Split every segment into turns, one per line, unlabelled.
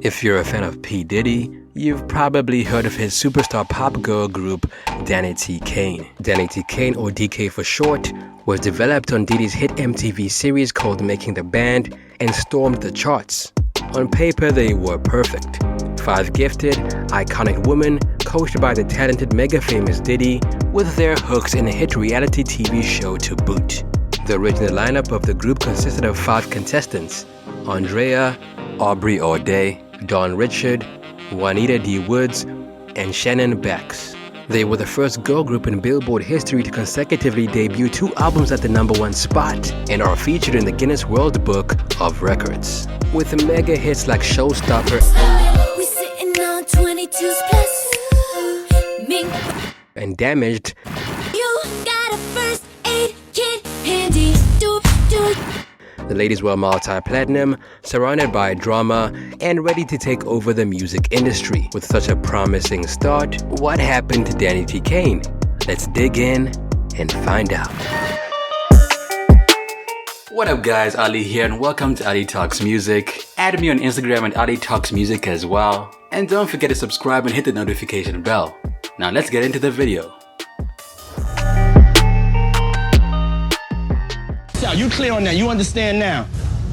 If you're a fan of P. Diddy, you've probably heard of his superstar pop girl group Danity Kane. Danity Kane, or DK for short, was developed on Diddy's hit MTV series called Making the Band and stormed the charts. On paper, they were perfect. 5 gifted, iconic women coached by the talented mega-famous Diddy with their hooks in a hit reality TV show to boot. The original lineup of the group consisted of 5 contestants: Aundrea, Aubrey O'Day, Don Richard, Wanita D. Woods, and Shannon Bex. They were the first girl group in Billboard history to consecutively debut 2 albums at the #1 spot and are featured in the Guinness World Book of Records. With mega hits like Showstopper and Damaged,
you got a first aid kit handy.
the ladies were multi-platinum, surrounded by drama, and ready to take over the music industry. With such a promising start, what happened to Danity Kane? Let's dig in and find out.
What up guys, Ali here and welcome to Ali Talks Music. Add me on Instagram at Ali Talks Music as well. And don't forget to subscribe and hit the notification bell. Now let's get into the video.
You clear on that? You understand now?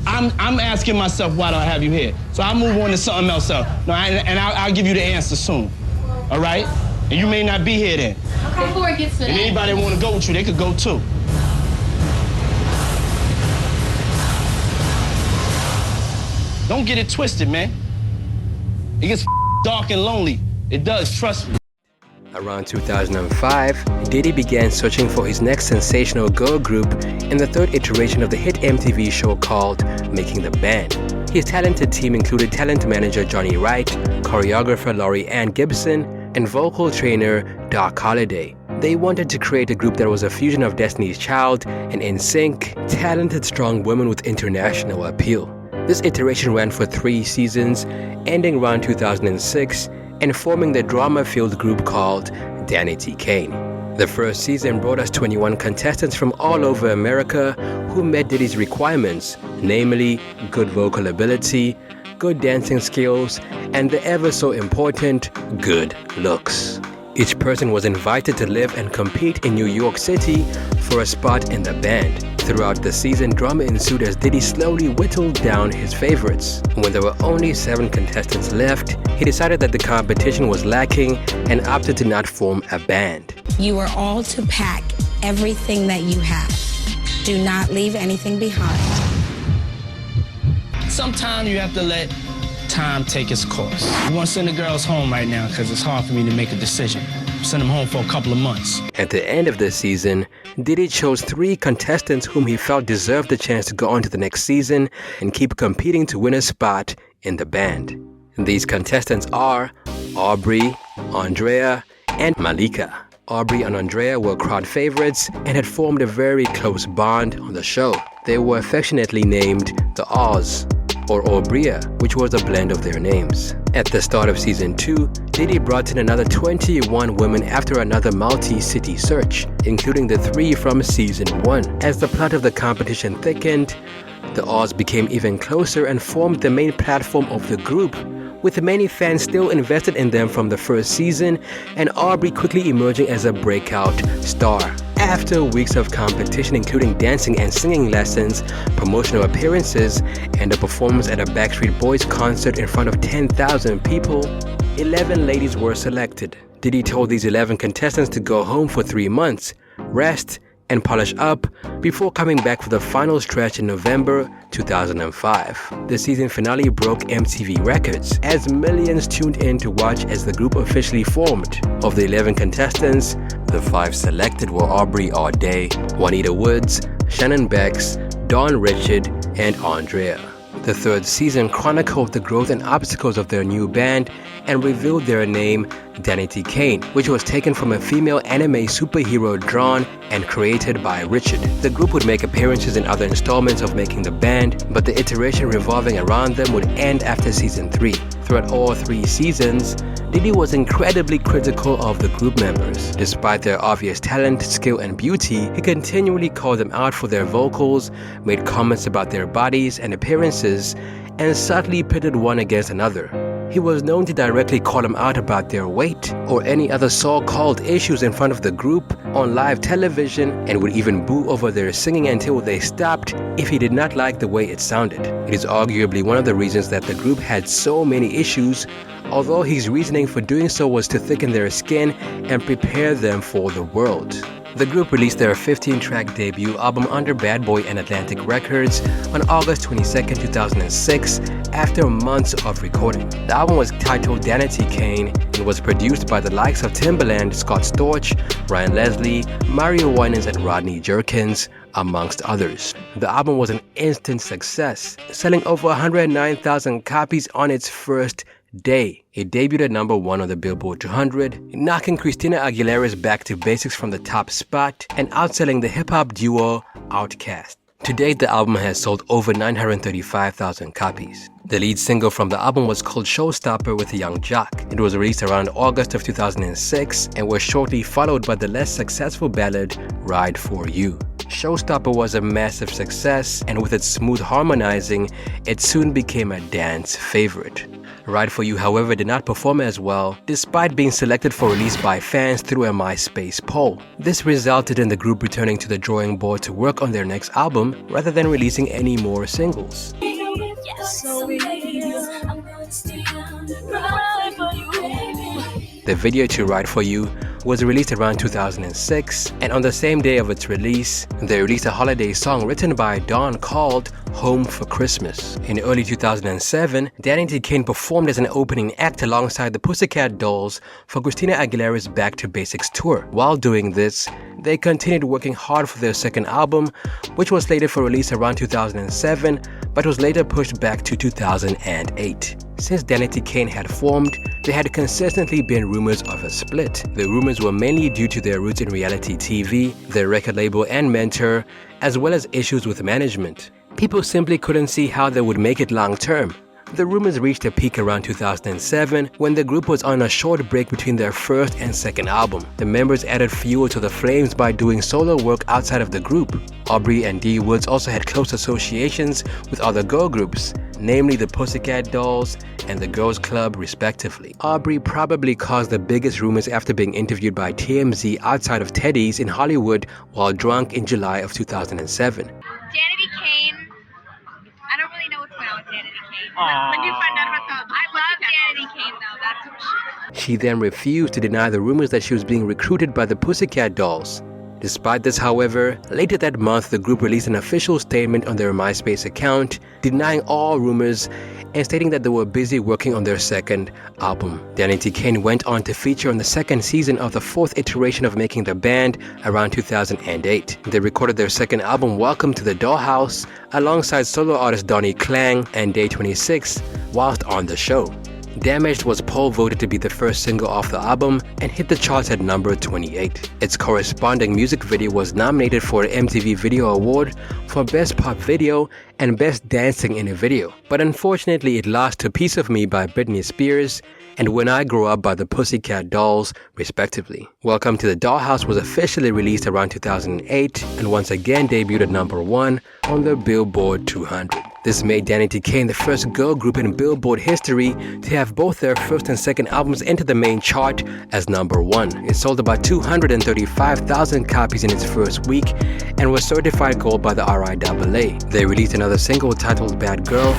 I'm asking myself why do I have you here? So I'll move on to something else. I'll give you the answer soon. All right? And you may not be here then.
Okay. Before it gets to that.
And anybody that want to go with you, they could go too. Don't get it twisted, man. It gets dark and lonely. It does, trust me.
Around 2005, Diddy began searching for his next sensational girl group in the 3rd iteration of the hit MTV show called Making the Band. His talented team included talent manager Johnny Wright, choreographer Laurie Ann Gibson, and vocal trainer Doc Holliday. They wanted to create a group that was a fusion of Destiny's Child and NSYNC, talented strong women with international appeal. This iteration ran for 3 seasons, ending around 2006, and forming the drama-filled group called Danity Kane. The first season brought us 21 contestants from all over America who met Diddy's requirements, namely good vocal ability, good dancing skills, and the ever so important good looks. Each person was invited to live and compete in New York City for a spot in the band. Throughout the season, drama ensued as Diddy slowly whittled down his favorites. When there were only 7 contestants left, he decided that the competition was lacking and opted to not form a band.
You are all to pack everything that you have. Do not leave anything behind.
Sometimes you have to let time take its course. I want to send the girls home right now because it's hard for me to make a decision. Send them home for a couple of months.
At the end of the season, Diddy chose 3 contestants whom he felt deserved the chance to go on to the next season and keep competing to win a spot in the band. These contestants are Aubrey, Aundrea, and Malika. Aubrey and Aundrea were crowd favorites and had formed a very close bond on the show. They were affectionately named the Oz, or Aubrey, which was a blend of their names. At the start of season 2, Diddy brought in another 21 women after another multi-city search, including the 3 from season 1. As the plot of the competition thickened, the Oz became even closer and formed the main platform of the group, with many fans still invested in them from the first season, and Aubrey quickly emerging as a breakout star. After weeks of competition including dancing and singing lessons, promotional appearances, and a performance at a Backstreet Boys concert in front of 10,000 people, 11 ladies were selected. Diddy told these 11 contestants to go home for 3 months, rest, and polish up before coming back for the final stretch in November 2005. The season finale broke MTV records as millions tuned in to watch as the group officially formed. Of the 11 contestants, the 5 selected were Aubrey O'Day, Wanita Woods, Shannon Bex, Don Richard, and Aundrea. The 3rd season chronicled the growth and obstacles of their new band and revealed their name, Danity Kane, which was taken from a female anime superhero drawn and created by Richard. The group would make appearances in other installments of Making the Band, but the iteration revolving around them would end after season 3. Throughout all 3 seasons, Diddy was incredibly critical of the group members. Despite their obvious talent, skill, and beauty, he continually called them out for their vocals, made comments about their bodies and appearances, and subtly pitted one against another. He was known to directly call them out about their weight or any other so-called issues in front of the group on live television, and would even boo over their singing until they stopped if he did not like the way it sounded. It is arguably one of the reasons that the group had so many issues, although his reasoning for doing so was to thicken their skin and prepare them for the world. The group released their 15-track debut album under Bad Boy and Atlantic Records on August 22, 2006, after months of recording. The album was titled Danity Kane and was produced by the likes of Timbaland, Scott Storch, Ryan Leslie, Mario Winans, and Rodney Jerkins, amongst others. The album was an instant success, selling over 109,000 copies on its first day. It debuted at number 1 on the Billboard 200, knocking Christina Aguilera's Back to Basics from the top spot and outselling the hip-hop duo Outkast. To date, the album has sold over 935,000 copies. The lead single from the album was called Showstopper with a Young Jock. It was released around August of 2006 and was shortly followed by the less successful ballad Ride For You. Showstopper was a massive success, and with its smooth harmonizing, it soon became a dance favorite. Ride For You, however, did not perform as well, despite being selected for release by fans through a MySpace poll. This resulted in the group returning to the drawing board to work on their next album, rather than releasing any more singles. The video to Ride For You was released around 2006, and on the same day of its release, they released a holiday song written by Dawn called Home for Christmas. In early 2007, Danity Kane performed as an opening act alongside the Pussycat Dolls for Christina Aguilera's Back to Basics tour. While doing this, they continued working hard for their second album, which was slated for release around 2007, but was later pushed back to 2008. Since Danity Kane had formed, there had consistently been rumors of a split. The rumors were mainly due to their roots in reality TV, their record label and mentor, as well as issues with management. People simply couldn't see how they would make it long term. The rumors reached a peak around 2007 when the group was on a short break between their first and second album. The members added fuel to the flames by doing solo work outside of the group. Aubrey and Dee Woods also had close associations with other girl groups, namely the Pussycat Dolls and the Girls Club respectively. Aubrey probably caused the biggest rumors after being interviewed by TMZ outside of Teddy's in Hollywood while drunk in July of 2007.
Danity Kane, I don't really know what's going on with Danity Kane. When do you find out about that? I love Danity Kane though, that's what
She then refused to deny the rumors that she was being recruited by the Pussycat Dolls. Despite this, however, later that month the group released an official statement on their MySpace account denying all rumors and stating that they were busy working on their second album. Danity Kane went on to feature on the second season of the fourth iteration of Making the Band around 2008. They recorded their second album, Welcome to the Dollhouse, alongside solo artist Donnie Klang and Day 26 whilst on the show. Damaged was poll voted to be the first single off the album and hit the charts at number 28. Its corresponding music video was nominated for an MTV Video Award for Best Pop Video and Best Dancing in a Video, but unfortunately it lost to Piece of Me by Britney Spears and When I Grow Up by the Pussycat Dolls, respectively. Welcome to the Dollhouse was officially released around 2008 and once again debuted at number 1 on the Billboard 200. This made Danity Kane the first girl group in Billboard history to have both their first and second albums enter the main chart as number 1. It sold about 235,000 copies in its first week and was certified gold by the RIAA. They released another single titled Bad Girl,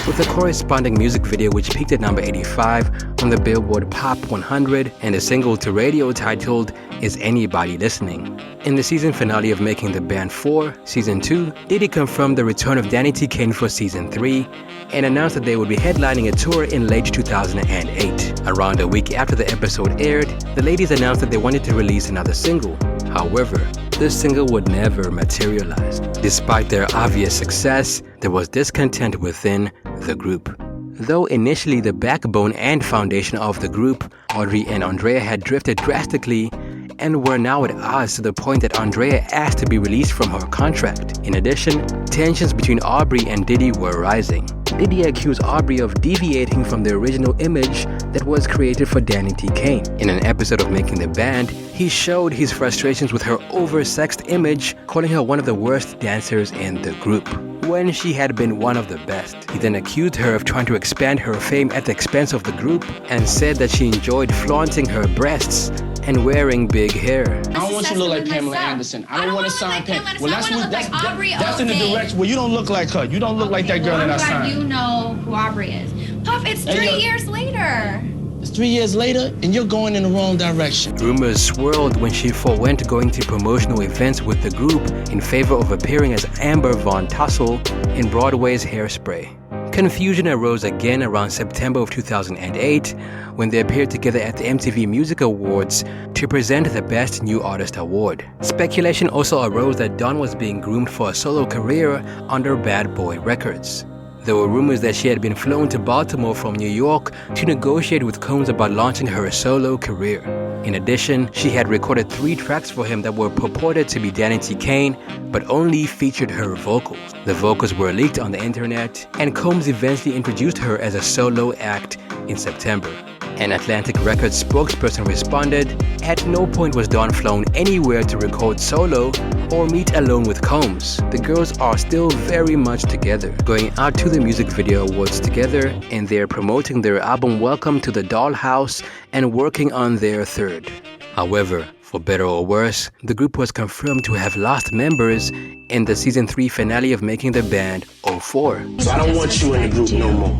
with a corresponding music video which peaked at number 85 on the Billboard Pop 100 and a single to radio titled Is Anybody Listening? In the season finale of Making the Band 4, Season 2, Diddy confirmed the return of Danity Kane for Season 3 and announced that they would be headlining a tour in late 2008. Around a week after the episode aired, the ladies announced that they wanted to release another single. However, this single would never materialize. Despite their obvious success, there was discontent within the group. Though initially the backbone and foundation of the group, Audrey and Aundrea, had drifted drastically, and were now at odds to the point that Aundrea asked to be released from her contract. In addition, tensions between Aubrey and Diddy were rising. Diddy accused Aubrey of deviating from the original image that was created for Danity Kane. In an episode of Making the Band, he showed his frustrations with her oversexed image, calling her one of the worst dancers in the group, when she had been one of the best. He then accused her of trying to expand her fame at the expense of the group and said that she enjoyed flaunting her breasts and wearing big hair.
I don't want you to look like Pamela Anderson. I don't want to sign Pamela. Well, that's
Aubrey
that's in the
O'Day.
direction. Well, you don't look like her. You don't look like that girl that I signed.
You know who Aubrey is. Puff, it's 3 years later.
It's 3 years later, and you're going in the wrong direction.
Rumors swirled when she forewent going to promotional events with the group in favor of appearing as Amber Von Tassel in Broadway's Hairspray. Confusion arose again around September of 2008 when they appeared together at the MTV Music Awards to present the Best New Artist Award. Speculation also arose that Dawn was being groomed for a solo career under Bad Boy Records. There were rumors that she had been flown to Baltimore from New York to negotiate with Combs about launching her solo career. In addition, she had recorded 3 tracks for him that were purported to be Danity Kane, but only featured her vocals. The vocals were leaked on the internet, and Combs eventually introduced her as a solo act in September. An Atlantic Records spokesperson responded, "At no point was Dawn flown anywhere to record solo or meet alone with Combs. The girls are still very much together, going out to the music video awards together, and they're promoting their album Welcome to the Dollhouse and working on their 3rd. However, for better or worse, the group was confirmed to have lost members in the season 3 finale of Making the Band 04.
So I don't want you in the group no more.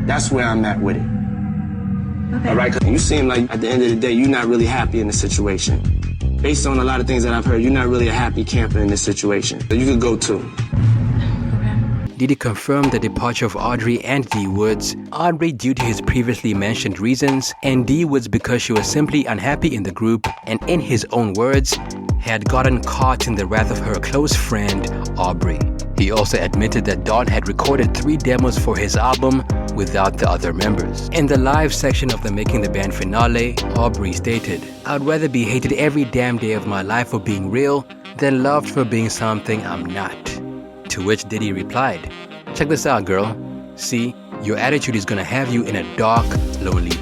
That's where I'm at with it. Okay. All right, 'cause you seem like at the end of the day, you're not really happy in the situation. Based on a lot of things that I've heard, you're not really a happy camper in this situation. So you could go too.
Diddy confirmed the departure of Audrey and D Woods, Aubrey due to his previously mentioned reasons, and D Woods because she was simply unhappy in the group and, in his own words, had gotten caught in the wrath of her close friend, Aubrey. He also admitted that Dawn had recorded 3 demos for his album without the other members. In the live section of the Making the Band finale, Aubrey stated, "I'd rather be hated every damn day of my life for being real than loved for being something I'm not." To which Diddy replied, "Check this out, girl. See, your attitude is gonna have you in a dark, lonely.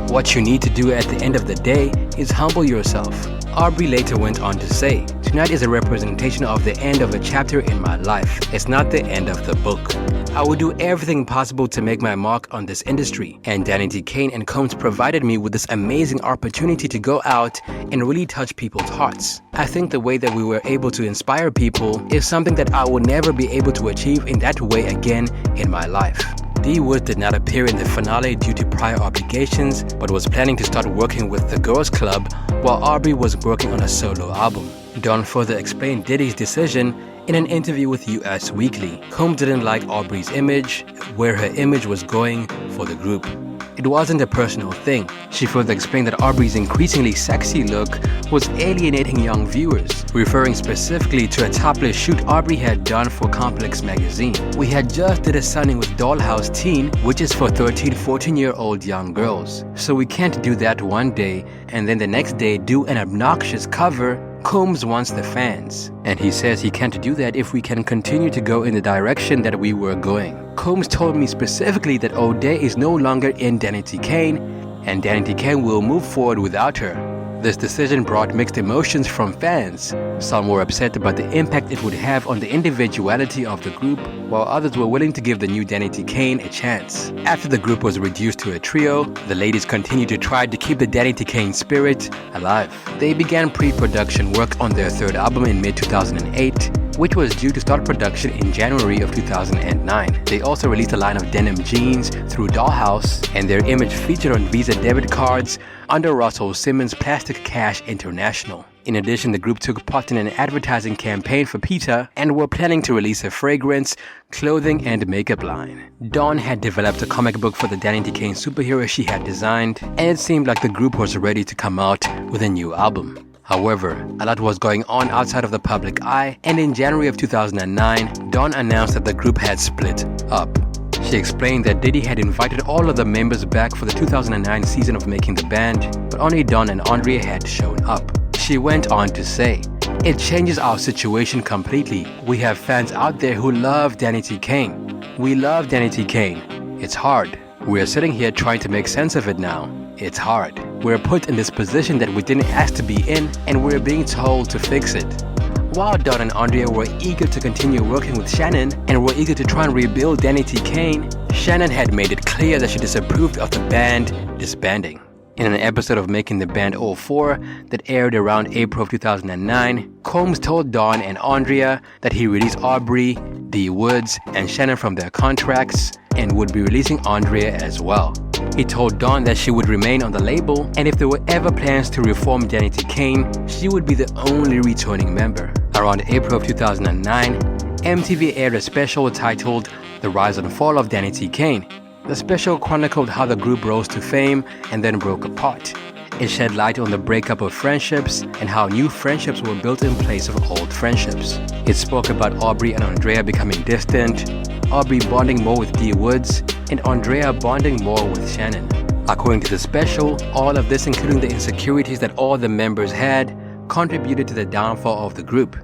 What you need to do at the end of the day is humble yourself." Aubrey later went on to say, "Tonight is a representation of the end of a chapter in my life. It's not the end of the book. I will do everything possible to make my mark on this industry, and Danity Kane and Combs provided me with this amazing opportunity to go out and really touch people's hearts. I think the way that we were able to inspire people is something that I will never be able to achieve in that way again in my life." D Woods did not appear in the finale due to prior obligations, but was planning to start working with the Girls Club while Aubrey was working on a solo album. Dawn further explained Diddy's decision in an interview with US Weekly. Combs didn't like Aubrey's image, where her image was going for the group. It wasn't a personal thing. She further explained that Aubrey's increasingly sexy look was alienating young viewers, referring specifically to a topless shoot Aubrey had done for Complex magazine. "We had just did a signing with Dollhouse Teen, which is for 13, 14-year-old young girls. So we can't do that one day and then the next day do an obnoxious cover. Combs wants the fans, and he says he can't do that if we can continue to go in the direction that we were going. Combs told me specifically that O'Day is no longer in Danity Kane, and Danity Kane will move forward without her." This decision brought mixed emotions from fans. Some were upset about the impact it would have on the individuality of the group, while others were willing to give the new Danity Kane a chance. After the group was reduced to a trio, the ladies continued to try to keep the Danity Kane spirit alive. They began pre-production work on their 3rd album in mid-2008, which was due to start production in January of 2009. They also released a line of denim jeans through Dollhouse, and their image featured on Visa debit cards under Russell Simmons' Plastic Cash International. In addition, the group took part in an advertising campaign for PETA and were planning to release a fragrance, clothing, and makeup line. Dawn had developed a comic book for the Danity Kane superhero she had designed, and it seemed like the group was ready to come out with a new album. However, a lot was going on outside of the public eye, and in January of 2009, Dawn announced that the group had split up. She explained that Diddy had invited all of the members back for the 2009 season of Making the Band, but only Don and Aundrea had shown up. She went on to say, "It changes our situation completely. We have fans out there who love Danity Kane. We love Danity Kane. It's hard. We're sitting here trying to make sense of it now. It's hard. We're put in this position that we didn't ask to be in, and we're being told to fix it." While Don and Aundrea were eager to continue working with Shannon and were eager to try and rebuild Danity Kane, Shannon had made it clear that she disapproved of the band disbanding. In an episode of Making the Band 04 that aired around April of 2009, Combs told Don and Aundrea that he released Aubrey, D. Woods, and Shannon from their contracts and would be releasing Aundrea as well. He told Don that she would remain on the label, and if there were ever plans to reform Danity Kane, she would be the only returning member. Around April of 2009, MTV aired a special titled The Rise and Fall of Danity Kane. The special chronicled how the group rose to fame and then broke apart. It shed light on the breakup of friendships and how new friendships were built in place of old friendships. It spoke about Aubrey and Aundrea becoming distant, Aubrey bonding more with D. Woods, and Aundrea bonding more with Shannon. According to the special, all of this, including the insecurities that all the members had, contributed to the downfall of the group.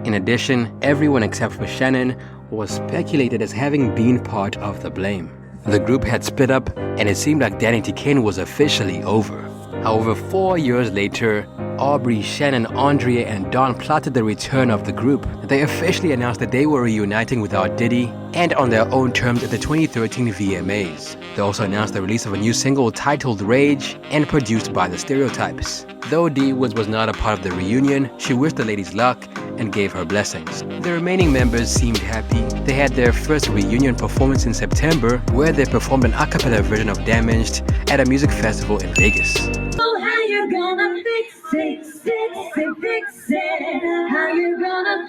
In addition, everyone except for Shannon was speculated as having been part of the blame. The group had split up, and it seemed like Danity Kane was officially over. However, 4 years later, Aubrey, Shannon, Aundrea, and Don plotted the return of the group. They officially announced that they were reuniting without Diddy and on their own terms at the 2013 VMAs. They also announced the release of a new single titled Rage and produced by The Stereotypes. Though D. Woods was not a part of the reunion, she wished the ladies luck and gave her blessings. The remaining members seemed happy. They had their first reunion performance in September, where they performed an a cappella version of Damaged at a music festival in Vegas.
So how you gonna fix it, fix it, fix it? How you gonna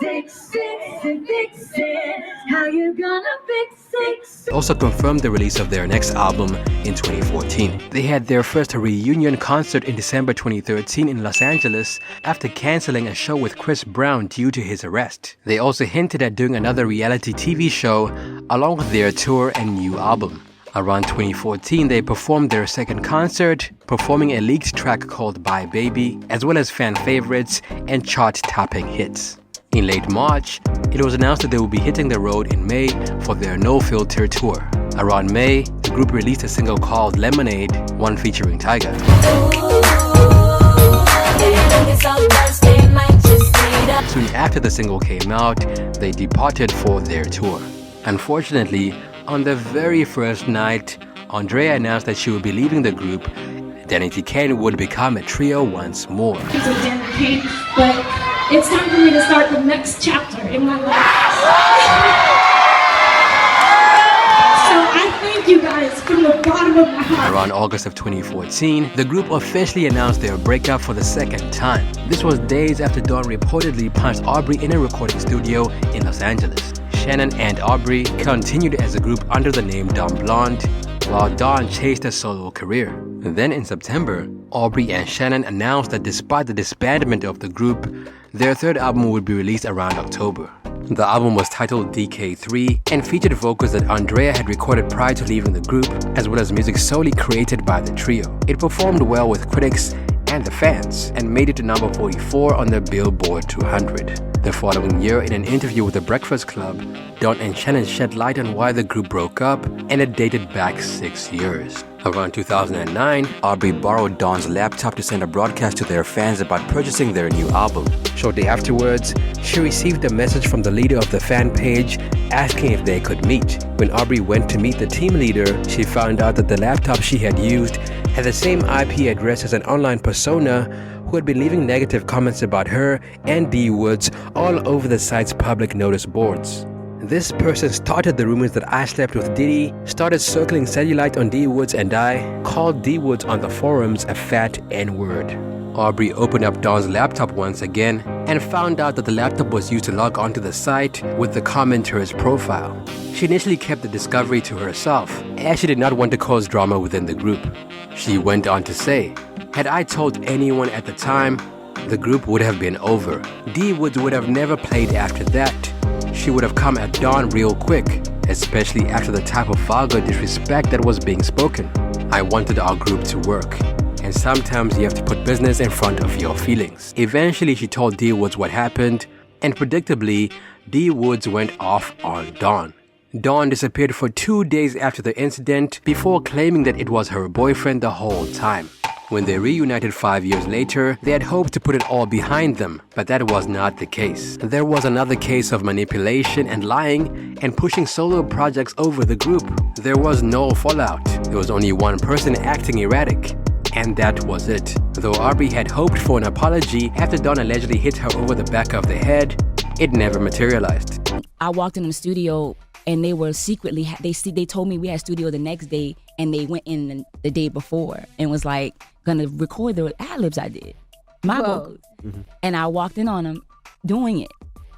fix it, fix it, fix it? How you gonna fix it?
Also confirmed the release of their next album in 2014. They had their first reunion concert in December 2013 in Los Angeles after canceling a show with Chris Brown due to his arrest. They also hinted at doing another reality TV show along with their tour and new album. Around 2014, they performed their second concert, performing a leaked track called Bye Baby, as well as fan favorites and chart-topping hits. In late March, it was announced that they would be hitting the road in May for their No Filter tour. Around May, the group released a single called Lemonade, one featuring Tyga. Soon after the single came out, they departed for their tour. Unfortunately, on the very first night, Aundrea announced that she would be leaving the group. Danity Kane would become a trio once more.
It's a Danity Kane, but it's time for me to start the next chapter in my life. So I thank you guys from the bottom of my heart.
Around August of 2014, the group officially announced their breakup for the second time. This was days after Don reportedly punched Aubrey in a recording studio in Los Angeles. Shannon and Aubrey continued as a group under the name Dumb Blonde, while Don chased a solo career. Then in September, Aubrey and Shannon announced that despite the disbandment of the group, their third album would be released around October. The album was titled DK3 and featured vocals that Aundrea had recorded prior to leaving the group, as well as music solely created by the trio. It performed well with critics and the fans, and made it to number 44 on the Billboard 200. The following year, in an interview with The Breakfast Club, Don and Shannon shed light on why the group broke up, and it dated back 6 years. Around 2009, Aubrey borrowed Don's laptop to send a broadcast to their fans about purchasing their new album. Shortly afterwards, she received a message from the leader of the fan page asking if they could meet. When Aubrey went to meet the team leader, she found out that the laptop she had used had the same IP address as an online persona who had been leaving negative comments about her and D. Woods all over the site's public notice boards. This person started the rumors that I slept with Diddy, started circling cellulite on D. Woods, and I called D. Woods on the forums a fat N-word. Aubrey opened up Don's laptop once again and found out that the laptop was used to log onto the site with the commenter's profile. She initially kept the discovery to herself, as she did not want to cause drama within the group. She went on to say, "Had I told anyone at the time, the group would have been over. D. Woods would have never played after that. She would have come at Dawn real quick, especially after the type of vulgar disrespect that was being spoken. I wanted our group to work, and sometimes you have to put business in front of your feelings. Eventually, she told D Woods what happened, and predictably, D Woods went off on Dawn. Dawn disappeared for 2 days after the incident before claiming that it was her boyfriend the whole time. When they reunited 5 years later, they had hoped to put it all behind them, but that was not the case. There was another case of manipulation and lying and pushing solo projects over the group. There was no fallout. There was only one person acting erratic, and that was it. Though Aubrey had hoped for an apology after Dawn allegedly hit her over the back of the head, it never materialized.
I walked in the studio and they were secretly, they told me we had studio the next day, and they went in the day before and was like gonna record the ad-libs I did, my vocals. And I walked in on them doing it.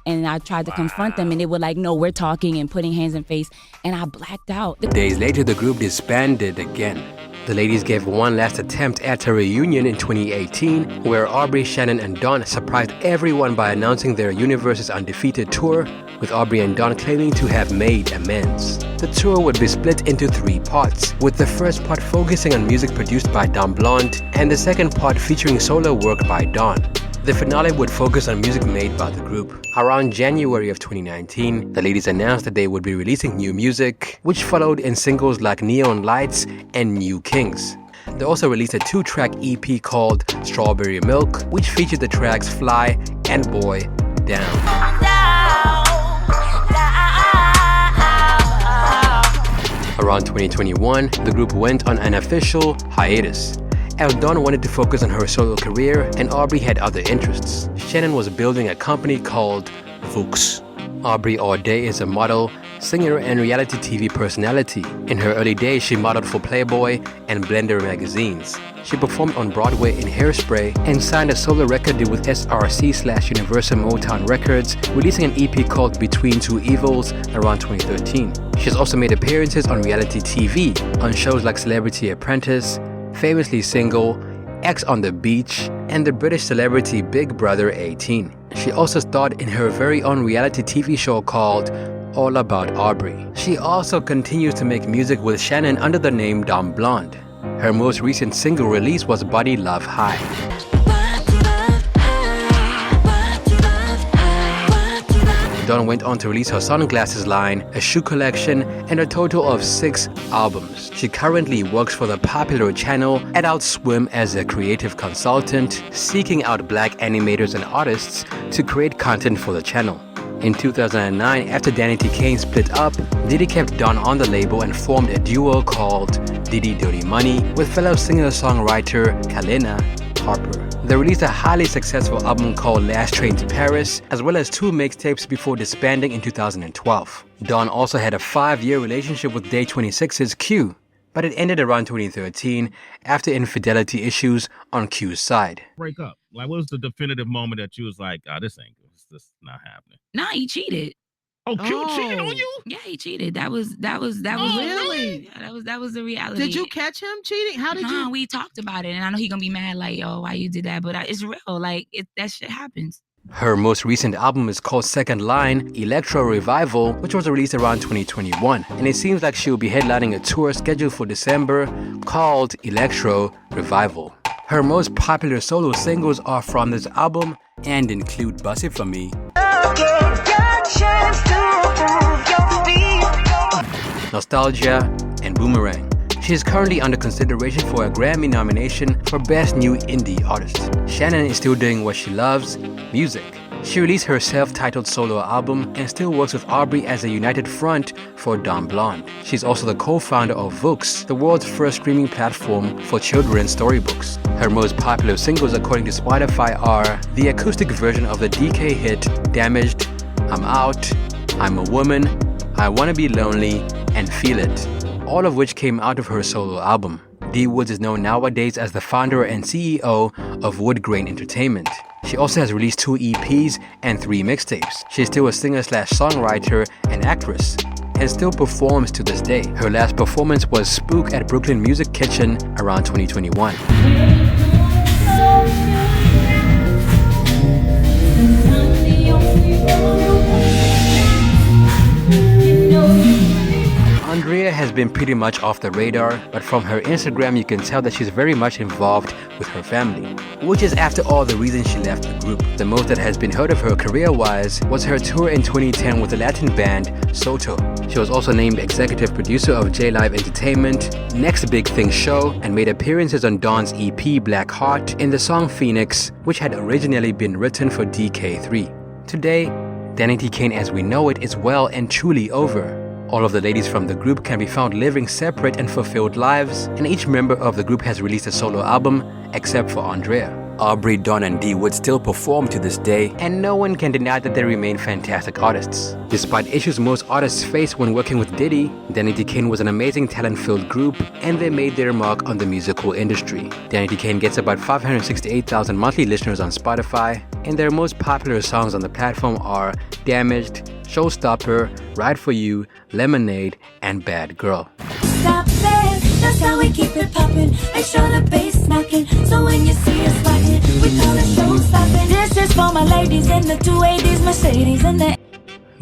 And I tried to confront them, and they were like, no, we're talking and putting hands in face, and I blacked out.
Days later, the group disbanded again. The ladies gave one last attempt at a reunion in 2018, where Aubrey, Shannon, and Dawn surprised everyone by announcing their Universe's Undefeated tour, with Aubrey and Dawn claiming to have made amends. The tour would be split into 3 parts, with the first part focusing on music produced by Dom Blonde, and the second part featuring solo work by Dawn. The finale would focus on music made by the group. Around January of 2019, the ladies announced that they would be releasing new music, which followed in singles like Neon Lights and New Kings. They also released a 2-track EP called Strawberry Milk, which featured the tracks Fly and Boy Down. Around 2021, the group went on an official hiatus, as Dawn wanted to focus on her solo career and Aubrey had other interests. Shannon was building a company called Vooks. Aubrey O'Day is a model, singer, and reality TV personality. In her early days, she modeled for Playboy and Blender magazines. She performed on Broadway in Hairspray and signed a solo record deal with SRC/Universal Motown Records, releasing an EP called Between Two Evils around 2013. She has also made appearances on reality TV on shows like Celebrity Apprentice, Famously Single, X on the Beach, and the British celebrity Big Brother 18. She also starred in her very own reality TV show called All About Aubrey. She also continues to make music with Shannon under the name Dom Blonde. Her most recent single release was Body Love High. Dawn went on to release her sunglasses line, a shoe collection, and a total of 6 albums. She currently works for the popular channel Adult Swim as a creative consultant, seeking out black animators and artists to create content for the channel. In 2009, after Danity Kane split up, Diddy kept Dawn on the label and formed a duo called Diddy Dirty Money with fellow singer-songwriter Kalina Harper. They released a highly successful album called Last Train to Paris, as well as 2 mixtapes before disbanding in 2012. Dawn also had a 5-year relationship with Day 26's Q, but it ended around 2013 after infidelity issues on Q's side.
Break up. Like, what was the definitive moment that you was like, this not happening?
Nah, he cheated.
Oh, Q cheated on you?
Yeah, he cheated. That was
really?
Yeah, that was the reality.
Did you catch him cheating? How did you?
We talked about it, and I know he gonna be mad, like, oh, why you did that? But it's real. Like, that shit happens.
Her most recent album is called Second Line, Electro Revival, which was released around 2021. And it seems like she will be headlining a tour scheduled for December called Electro Revival. Her most popular solo singles are from this album and include Bust It For Me, Nostalgia, and Boomerang. She is currently under consideration for a Grammy nomination for Best New Indie Artist. Shannon is still doing what she loves, music. She released her self-titled solo album and still works with Aubrey as a united front for Dom Blonde. She's also the co-founder of Vooks, the world's first streaming platform for children's storybooks. Her most popular singles according to Spotify are the acoustic version of the DK hit Damaged, I'm Out, I'm a Woman, I Wanna Be Lonely, and Feel It, all of which came out of her solo album. D Woods is known nowadays as the founder and CEO of Woodgette Entertainment. She also has released 2 EPs and 3 mixtapes. She is still a singer/songwriter and actress, and still performs to this day. Her last performance was Spook at Brooklyn Music Kitchen around 2021. Aundrea has been pretty much off the radar, but from her Instagram you can tell that she's very much involved with her family, which is after all the reason she left the group. The most that has been heard of her career-wise was her tour in 2010 with the Latin band Soto. She was also named executive producer of J-Live Entertainment, Next Big Thing show, and made appearances on Dawn's EP Black Heart in the song Phoenix, which had originally been written for DK3. Today, Danity Kane as we know it is well and truly over. All of the ladies from the group can be found living separate and fulfilled lives, and each member of the group has released a solo album, except for Aundrea. Aubrey, Dawn, and Dee would still perform to this day, and no one can deny that they remain fantastic artists. Despite issues most artists face when working with Diddy, Danity Kane was an amazing talent-filled group, and they made their mark on the musical industry. Danity Kane gets about 568,000 monthly listeners on Spotify, and their most popular songs on the platform are Damaged, Showstopper, Ride For You, Lemonade, and Bad Girl.
Stop it, that's how we keep it poppin'. Make sure the bass knockin', so when you see us rockin', we call it showstoppin'. This is for my ladies in the 280s, Mercedes and the...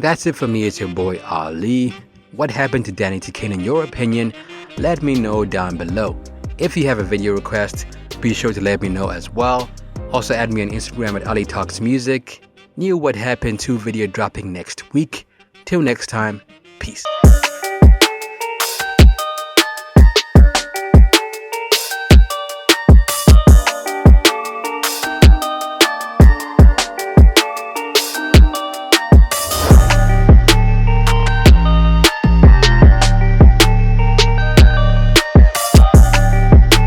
That's it for me, it's your boy Ali. What happened to Danity Kane in your opinion? Let me know down below. If you have a video request, be sure to let me know as well. Also add me on Instagram at Ali Talks Music. New What Happened 2 video dropping next week. Till next time, peace.